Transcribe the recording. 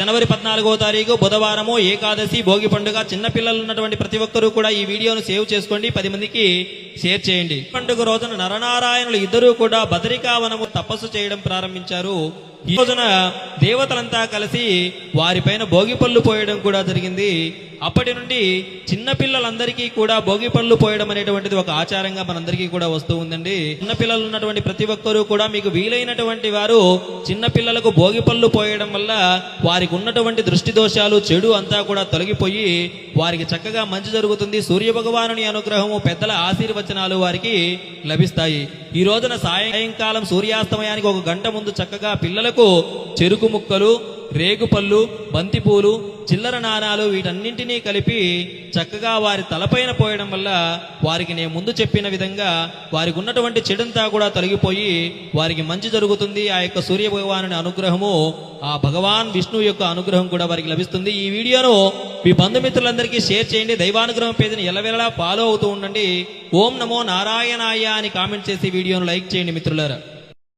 జనవరి 14వ తారీఖు బుధవారము ఏకాదశి భోగి పండుగ. చిన్న పిల్లలు ఉన్నటువంటి ప్రతి ఒక్కరూ కూడా ఈ వీడియోను సేవ్ చేసుకోండి, 10 మందికి షేర్ చేయండి. పండుగ రోజున నరనారాయణులు ఇద్దరూ కూడా బదరికావనము తపస్సు చేయడం ప్రారంభించారు. ఈ రోజున దేవతలంతా కలిసి వారిపైన భోగి పళ్ళు పోయడం కూడా జరిగింది. అప్పటి నుండి చిన్న పిల్లలందరికీ కూడా భోగి పళ్ళు పోయడం అనేటువంటిది ఒక ఆచారంగా మనందరికీ కూడా వస్తూ ఉందండి. చిన్న పిల్లలు ఉన్నటువంటి ప్రతి ఒక్కరూ కూడా మీకు వీలైనటువంటి వారు చిన్న పిల్లలకు భోగి పళ్ళు పోయడం వల్ల వారికి ఉన్నటువంటి దృష్టి దోషాలు చెడు అంతా కూడా తొలగిపోయి వారికి చక్కగా మంచి జరుగుతుంది. సూర్య భగవానుని అనుగ్రహము, పెద్దల ఆశీర్వచనాలు వారికి లభిస్తాయి. ఈ రోజున సాయంకాలం సూర్యాస్తమయానికి 1 గంట ముందు చక్కగా పిల్లలకు చెరుకు ముక్కలు, రేగుపళ్ళు, బంతిపూలు, చిల్లర నాణాలు వీటన్నింటినీ కలిపి చక్కగా వారి తలపైన పోయడం వల్ల వారికి నేను ముందు చెప్పిన విధంగా వారికి ఉన్నటువంటి చెడంతా కూడా తొలగిపోయి వారికి మంచి జరుగుతుంది. ఆ యొక్క సూర్య భగవానుని అనుగ్రహము, ఆ భగవాన్ విష్ణు యొక్క అనుగ్రహం కూడా వారికి లభిస్తుంది. ఈ వీడియోను మీ బంధుమిత్రులందరికీ షేర్ చేయండి. దైవానుగ్రహం పేజీని ఎల్లవేళలా ఫాలో అవుతూ ఉండండి. ఓం నమో నారాయణాయ అని కామెంట్ చేసి వీడియోను లైక్ చేయండి మిత్రులారా.